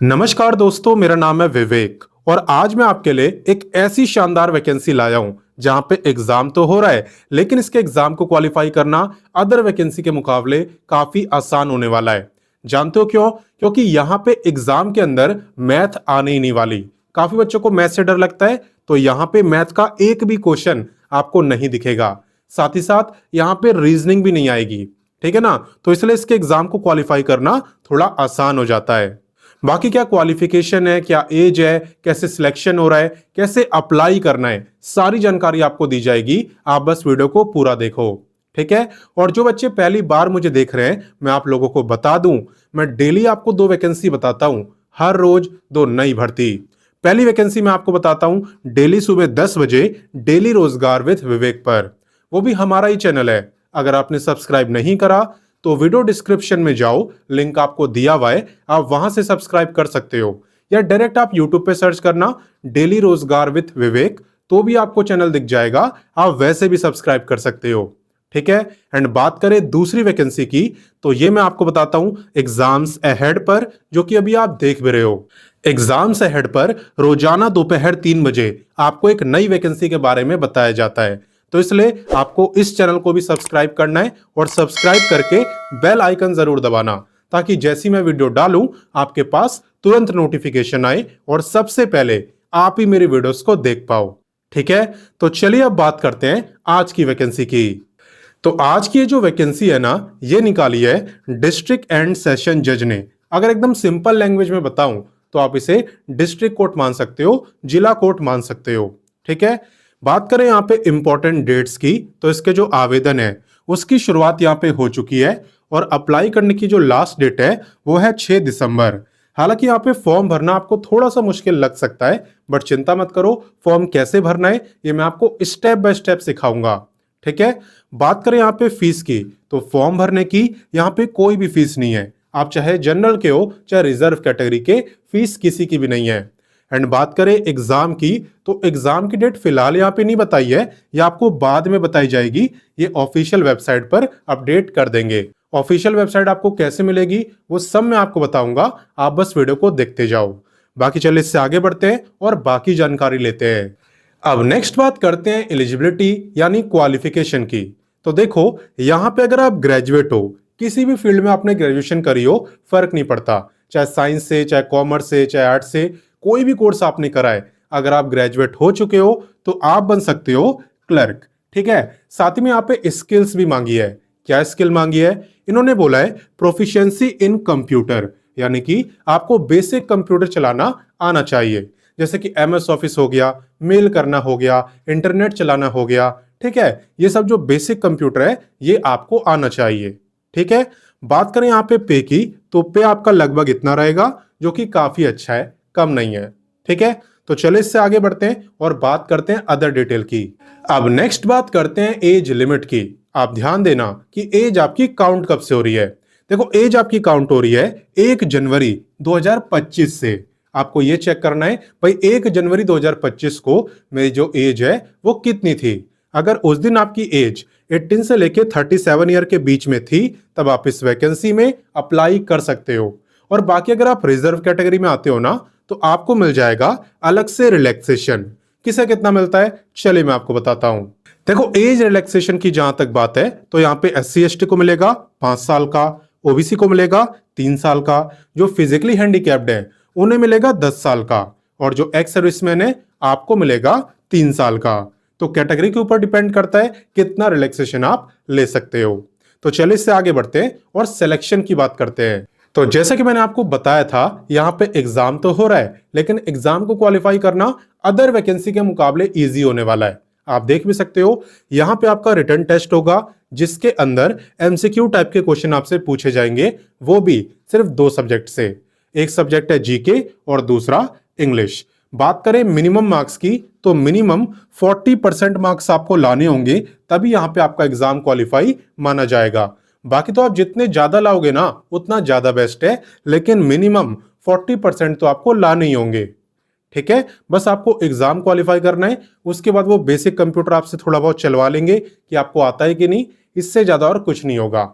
नमस्कार दोस्तों, मेरा नाम है विवेक और आज मैं आपके लिए एक ऐसी शानदार वैकेंसी लाया हूं जहां पे एग्जाम तो हो रहा है, लेकिन इसके एग्जाम को क्वालिफाई करना अदर वैकेंसी के मुकाबले काफी आसान होने वाला है। जानते हो क्यों? क्योंकि यहां पे एग्जाम के अंदर मैथ आने ही नहीं वाली। काफी बच्चों को मैथ से डर लगता है, तो यहां पे मैथ का एक भी क्वेश्चन आपको नहीं दिखेगा। साथ ही साथ यहां पे रीजनिंग भी नहीं आएगी, ठीक है ना? तो इसलिए इसके एग्जाम को क्वालिफाई करना थोड़ा आसान हो जाता है। बाकी क्या क्वालिफिकेशन है, क्या एज है, कैसे सिलेक्शन हो रहा है, कैसे अप्लाई करना है, सारी जानकारी आपको दी जाएगी। आप बस वीडियो को पूरा देखो, ठीक है? और जो बच्चे पहली बार मुझे देख रहे हैं, मैं आप लोगों को बता दूं, मैं डेली आपको 2 वैकेंसी बताता हूं, हर रोज 2 नई भर्ती। पहली वैकेंसी मैं आपको बताता हूं डेली सुबह 10 बजे, डेली रोजगार विद विवेक पर। वो भी हमारा ही चैनल है। अगर आपने सब्सक्राइब नहीं करा तो वीडियो डिस्क्रिप्शन में जाओ, लिंक आपको दिया हुआ है, आप वहां से सब्सक्राइब कर सकते हो, या डायरेक्ट आप यूट्यूब पे सर्च करना डेली रोजगार विद विवेक, तो भी आपको चैनल दिख जाएगा। आप वैसे भी सब्सक्राइब कर सकते हो, ठीक है? एंड बात करें दूसरी वैकेंसी की, तो ये मैं आपको बताता हूं एग्जाम्स अहेड पर, जो कि अभी आप देख भी रहे हो। एग्जाम्स अहेड पर रोजाना दोपहर 3 बजे आपको एक नई वैकेंसी के बारे में बताया जाता है। तो इसलिए आपको इस चैनल को भी सब्सक्राइब करना है और सब्सक्राइब करके बेल आइकन जरूर दबाना, ताकि जैसी मैं वीडियो डालूं आपके पास तुरंत नोटिफिकेशन आए और सबसे पहले आप ही मेरी वीडियोस को देख पाओ, ठीक है? तो चलिए अब बात करते हैं आज की वैकेंसी की। तो आज की ये जो वैकेंसी है ना, ये निकाली है डिस्ट्रिक्ट एंड सेशन जज ने। अगर एकदम सिंपल लैंग्वेज में बताऊं तो आप इसे डिस्ट्रिक्ट कोर्ट मान सकते हो, जिला कोर्ट मान सकते हो, ठीक है? बात करें यहाँ पे इंपॉर्टेंट डेट्स की, तो इसके जो आवेदन है उसकी शुरुआत यहाँ पे हो चुकी है और अप्लाई करने की जो लास्ट डेट है वो है 6 दिसंबर। हालांकि यहाँ पे फॉर्म भरना आपको थोड़ा सा मुश्किल लग सकता है, बट चिंता मत करो, फॉर्म कैसे भरना है ये मैं आपको स्टेप बाय स्टेप सिखाऊंगा, ठीक है? बात करें यहाँ पे फीस की, तो फॉर्म भरने की यहाँ पे कोई भी फीस नहीं है। आप चाहे जनरल के हो चाहे रिजर्व कैटेगरी के, फीस किसी की भी नहीं है। एंड बात करें एग्जाम की, तो एग्जाम की डेट फिलहाल यहाँ पे नहीं बताई है, ये आपको बाद में बताई जाएगी। ये ऑफिशियल वेबसाइट पर अपडेट कर देंगे। ऑफिशियल वेबसाइट आपको कैसे मिलेगी वो सब मैं आपको बताऊंगा, आप बस वीडियो को देखते जाओ। बाकी चलिए इससे आगे बढ़ते हैं और बाकी जानकारी लेते हैं। अब नेक्स्ट बात करते हैं एलिजिबिलिटी यानी क्वालिफिकेशन की। तो देखो, यहां पे अगर आप ग्रेजुएट हो, किसी भी फील्ड में आपने ग्रेजुएशन करी हो, फर्क नहीं पड़ता, चाहे साइंस से, चाहे कॉमर्स से, चाहे आर्ट्स से, कोई भी कोर्स आपने करा है, अगर आप ग्रेजुएट हो चुके हो तो आप बन सकते हो क्लर्क, ठीक है? साथ ही में यहाँ पे स्किल्स भी मांगी है। क्या स्किल मांगी है? इन्होंने बोला है प्रोफिशिएंसी इन कंप्यूटर, यानी कि आपको बेसिक कंप्यूटर चलाना आना चाहिए, जैसे कि MS ऑफिस हो गया, मेल करना हो गया, इंटरनेट चलाना हो गया, ठीक है? ये सब जो बेसिक कंप्यूटर है ये आपको आना चाहिए, ठीक है? बात करें यहाँ पे पे की, तो पे आपका लगभग इतना रहेगा, जो कि काफी अच्छा है, कम नहीं है, ठीक है? तो चले इससे आगे बढ़ते हैं और बात करते हैं अदर डिटेल की। अब नेक्स्ट बात करते हैं एज लिमिट की। आप ध्यान देना कि एज आपकी काउंट कब से हो रही है। देखो, एज आपकी काउंट हो रही है 1 जनवरी 2025 से। आपको ये चेक करना है भाई 1 जनवरी 2025 को मेरी जो एज है वो कितनी थी। अगर उस दिन आपकी एज 18 से लेके 37 ईयर के बीच में थी, तब आप इस वैकेंसी में अप्लाई कर सकते हो। और बाकी अगर आप रिजर्व कैटेगरी में आते हो ना, तो आपको मिल जाएगा अलग से रिलैक्सेशन। किसे कितना मिलता है चलिए मैं आपको बताता हूं। देखो, एज रिलैक्सेशन की जहां तक बात है, तो यहाँ पे SC ST को मिलेगा 5 साल का, OBC को मिलेगा 3 साल का, जो फिजिकली हैंडीकैप्ड है उन्हें मिलेगा 10 साल का, और जो एक्स सर्विसमैन है आपको मिलेगा 3 साल का। तो कैटेगरी के ऊपर डिपेंड करता है कितना रिलैक्सेशन आप ले सकते हो। तो चलिए इससे आगे बढ़ते हैं और सिलेक्शन की बात करते हैं। तो जैसा कि मैंने आपको बताया था, यहाँ पे एग्जाम तो हो रहा है, लेकिन एग्जाम को क्वालिफाई करना अदर वैकेंसी के मुकाबले इजी होने वाला है। आप देख भी सकते हो, यहाँ पे आपका रिटन टेस्ट होगा, जिसके अंदर MCQ टाइप के क्वेश्चन आपसे पूछे जाएंगे, वो भी सिर्फ 2 सब्जेक्ट से। एक सब्जेक्ट है GK और दूसरा इंग्लिश। बात करें मिनिमम मार्क्स की, तो मिनिमम 40% मार्क्स आपको लाने होंगे, तभी यहाँ पे आपका एग्जाम क्वालिफाई माना जाएगा। बाकी तो आप जितने ज्यादा लाओगे ना उतना ज्यादा बेस्ट है, लेकिन मिनिमम 40% तो आपको लाने ही होंगे, ठीक है? बस आपको एग्जाम क्वालिफाई करना है, उसके बाद वो बेसिक कंप्यूटर आपसे थोड़ा बहुत चलवा लेंगे कि आपको आता है कि नहीं, इससे ज्यादा और कुछ नहीं होगा,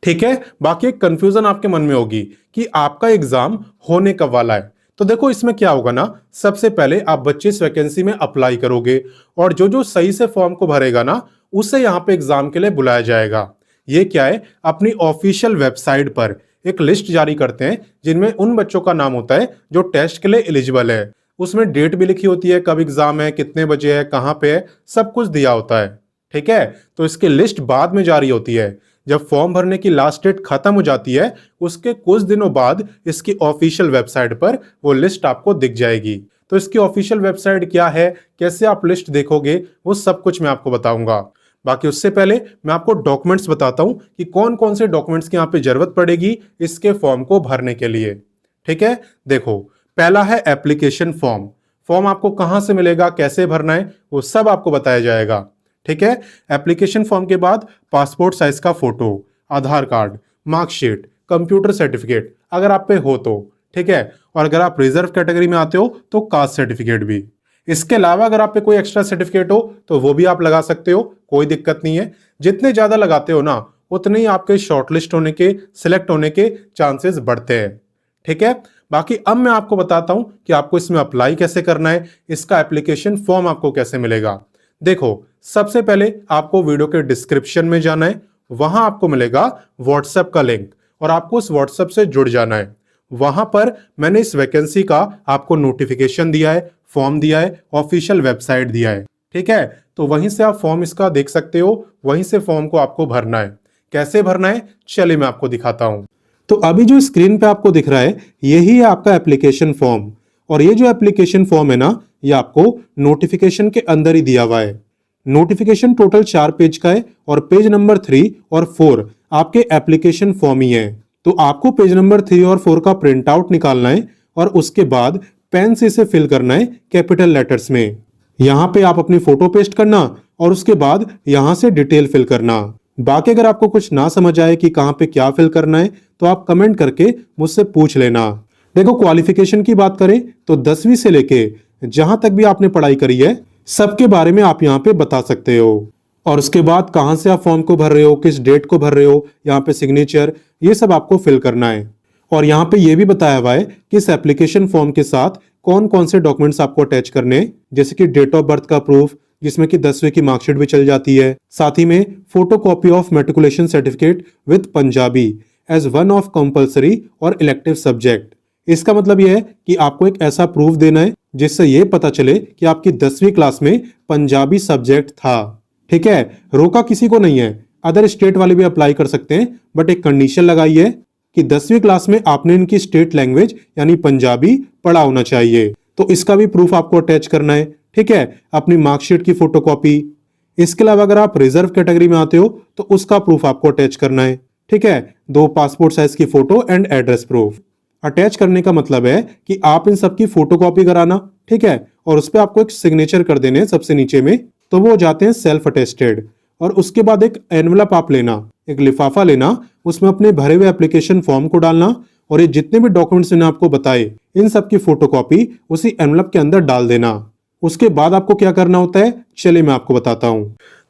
ठीक है? बाकी एक कंफ्यूजन आपके मन में होगी कि आपका एग्जाम होने कब वाला है। तो देखो इसमें क्या होगा ना, सबसे पहले आप बच्चे इस वैकेंसी में अप्लाई करोगे और जो जो सही से फॉर्म को भरेगा ना, उसे यहाँ पे एग्जाम के लिए बुलाया जाएगा। ये क्या है, अपनी ऑफिशियल वेबसाइट पर एक लिस्ट जारी करते हैं जिनमें उन बच्चों का नाम होता है जो टेस्ट के लिए एलिजिबल है। उसमें डेट भी लिखी होती है, कब एग्जाम है, कितने बजे है, कहाँ पे है, सब कुछ दिया होता है। ठीक है, तो इसकी लिस्ट बाद में जारी होती है। जब फॉर्म भरने की लास्ट डेट खत्म हो जाती है, उसके कुछ दिनों बाद इसकी ऑफिशियल वेबसाइट पर वो लिस्ट आपको दिख जाएगी। तो इसकी ऑफिशियल वेबसाइट क्या है, कैसे आप लिस्ट देखोगे, वो सब कुछ मैं आपको बताऊंगा। बाकी उससे पहले मैं आपको डॉक्यूमेंट्स बताता हूं कि कौन कौन से डॉक्यूमेंट्स की यहाँ पे जरूरत पड़ेगी इसके फॉर्म को भरने के लिए। ठीक है, देखो पहला है एप्लीकेशन फॉर्म। फॉर्म आपको कहां से मिलेगा, कैसे भरना है, वो सब आपको बताया जाएगा। ठीक है, एप्लीकेशन फॉर्म के बाद पासपोर्ट साइज का फोटो, आधार कार्ड, मार्कशीट, कंप्यूटर सर्टिफिकेट अगर आप पे हो तो। ठीक है, और अगर आप रिजर्व कैटेगरी में आते हो तो कास्ट सर्टिफिकेट भी। इसके अलावा अगर आप पे कोई एक्स्ट्रा सर्टिफिकेट हो तो वो भी आप लगा सकते हो, कोई दिक्कत नहीं है। जितने ज्यादा लगाते हो ना, उतने ही आपके शॉर्टलिस्ट होने के, सिलेक्ट होने के चांसेस बढ़ते हैं। ठीक है, बाकी अब मैं आपको बताता हूं कि आपको इसमें अप्लाई कैसे करना है, इसका एप्लीकेशन फॉर्म आपको कैसे मिलेगा। देखो सबसे पहले आपको वीडियो के डिस्क्रिप्शन में जाना है, वहां आपको मिलेगा व्हाट्सएप का लिंक और आपको उस व्हाट्सएप से जुड़ जाना है। वहां पर मैंने इस वैकेंसी का आपको नोटिफिकेशन दिया है, फॉर्म दिया है, ऑफिशियल वेबसाइट दिया है। ठीक है, तो वहीं से आप फॉर्म इसका देख सकते हो, वहीं से फॉर्म को आपको भरना है। कैसे भरना है चलिए मैं आपको दिखाता हूं। तो अभी जो स्क्रीन पे आपको दिख रहा है यही है आपका एप्लीकेशन फॉर्म, और ये जो एप्लीकेशन फॉर्म है ना, ये आपको नोटिफिकेशन के अंदर ही दिया हुआ है। नोटिफिकेशन टोटल 4 पेज का है और पेज नंबर 3 और 4 आपके एप्लीकेशन फॉर्म ही है। तो आपको पेज नंबर 3 और 4 का प्रिंट आउट निकालना है और उसके बाद पेन से इसे फिल करना है कैपिटल लेटर्स में। यहाँ पे आप अपनी फोटो पेस्ट करना और उसके बाद यहाँ से डिटेल फिल करना। बाकी अगर आपको कुछ ना समझ आए कि कहाँ पे क्या फिल करना है तो आप कमेंट करके मुझसे पूछ लेना। देखो क्वालिफिकेशन की बात करें तो 10वीं से लेके जहां तक भी आपने पढ़ाई करी है सबके बारे में आप यहाँ पे बता सकते हो। और उसके बाद कहां से आप फॉर्म को भर रहे हो, किस डेट को भर रहे हो, यहाँ पे सिग्नेचर, ये सब आपको फिल करना है। और यहाँ पे ये भी बताया हुआ है कि इस एप्लीकेशन फॉर्म के साथ कौन कौन से डॉक्यूमेंट्स आपको अटैच करने हैं, जैसे कि डेट ऑफ बर्थ का प्रूफ, जिसमें कि 10वीं की मार्कशीट भी चल जाती है। साथ ही में photocopy of matriculation certificate with Punjabi as one of compulsory और इलेक्टिव सब्जेक्ट। इसका मतलब यह है कि आपको एक ऐसा प्रूफ देना है जिससे यह पता चले कि आपकी 10वीं क्लास में पंजाबी सब्जेक्ट था। ठीक है, रोका किसी को नहीं है, अदर स्टेट वाले भी अप्लाई कर सकते हैं, बट एक कंडीशन लगाई है कि 10वीं क्लास में आपने इनकी स्टेट लैंग्वेज यानी पंजाबी पढ़ा होना चाहिए। तो इसका भी प्रूफ आपको अटैच करना है। ठीक है, अपनी मार्कशीट की फोटोकॉपी। इसके अलावा अगर आप रिजर्व कैटेगरी में आते हो तो उसका प्रूफ आपको अटैच करना है। ठीक है, 2 पासपोर्ट साइज की photo and address proof. Attach करने का मतलब है कि आप इन सब की फोटोकॉपी कराना। ठीक है, और उस पर आपको एक सिग्नेचर कर देने सबसे नीचे में, तो वो हो जाते हैं सेल्फ अटेस्टेड। और उसके बाद एक एनवलप आप लेना, एक लिफाफा लेना, उसमें अपने भरे हुए एप्लीकेशन फॉर्म को डालना और ये जितने भी डॉक्यूमेंट्स मैंने आपको बताए इन सब की फोटोकॉपी उसी एनवलप के अंदर डाल देना। उसके बाद आपको क्या करना होता है चलिए मैं आपको बताता हूं।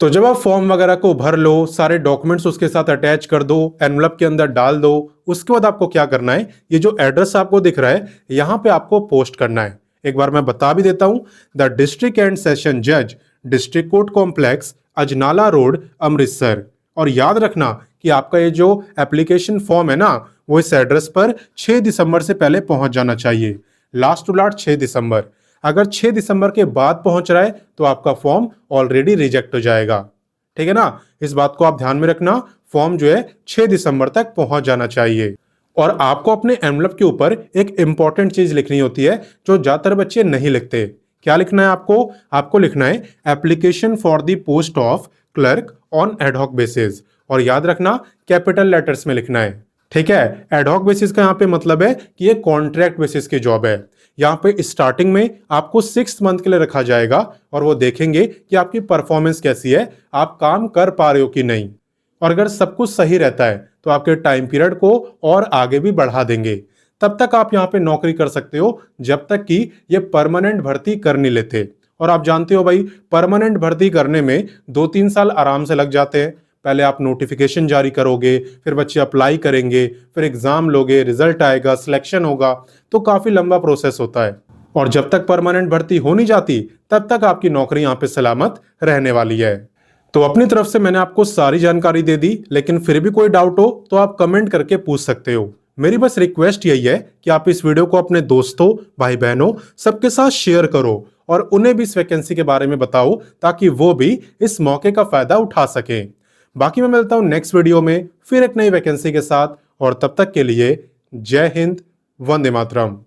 तो जब आप फॉर्म वगैरह को भर लो, सारे डॉक्यूमेंट्स उसके साथ अटैच कर दो, एनवलप के अंदर डाल दो, उसके बाद आपको क्या करना है, ये जो एड्रेस आपको दिख रहा है यहाँ पे आपको पोस्ट करना है। एक बार मैं बता भी देता हूं, द डिस्ट्रिक्ट एंड सेशन जज, district court complex, Ajnala road, Amritsar. और याद रखना कि आपका ये जो एप्लीकेशन फॉर्म है ना, वो इस एड्रेस पर 6 दिसंबर से पहले पहुंच जाना चाहिए। लास्ट टू लास्ट 6 दिसंबर। अगर 6 दिसंबर के बाद पहुंच रहा है तो आपका फॉर्म ऑलरेडी रिजेक्ट हो जाएगा। ठीक है ना, इस बात को आप ध्यान में रखना। फॉर्म जो है 6 दिसंबर तक पहुंच जाना चाहिए। और आपको अपने एनवलप के ऊपर एक इंपॉर्टेंट चीज लिखनी होती है जो ज्यादातर बच्चे नहीं लिखते। क्या लिखना है आपको? आपको लिखना है application for the post of clerk on ad hoc basis. और याद रखना कैपिटल लेटर्स में लिखना है। ठीक है, एडहॉक बेसिस का यहाँ पे मतलब है कि ये कॉन्ट्रैक्ट बेसिस की जॉब है। यहाँ पे स्टार्टिंग में आपको 6 मंथ के लिए रखा जाएगा और वो देखेंगे कि आपकी परफॉर्मेंस कैसी है, आप काम कर पा रहे हो कि नहीं। और अगर सब कुछ सही रहता है तो आपके टाइम पीरियड को और आगे भी बढ़ा देंगे। तब तक आप यहाँ पे नौकरी कर सकते हो जब तक कि ये परमानेंट भर्ती कर नहीं लेते। और आप जानते हो भाई, परमानेंट भर्ती करने में 2-3 साल आराम से लग जाते हैं। पहले आप नोटिफिकेशन जारी करोगे, फिर बच्चे अप्लाई करेंगे, फिर एग्जाम लोगे, रिजल्ट आएगा, सिलेक्शन होगा, तो काफी लंबा प्रोसेस होता है। और जब तक परमानेंट भर्ती हो नहीं जाती तब तक आपकी नौकरी यहाँ पे सलामत रहने वाली है। तो अपनी तरफ से मैंने आपको सारी जानकारी दे दी, लेकिन फिर भी कोई डाउट हो तो आप कमेंट करके पूछ सकते हो। मेरी बस रिक्वेस्ट यही है कि आप इस वीडियो को अपने दोस्तों, भाई बहनों सबके साथ शेयर करो और उन्हें भी इस वैकेंसी के बारे में बताओ ताकि वो भी इस मौके का फायदा उठा सकें। बाकी मैं मिलता हूं नेक्स्ट वीडियो में फिर एक नई वैकेंसी के साथ, और तब तक के लिए जय हिंद, वंदे मातरम।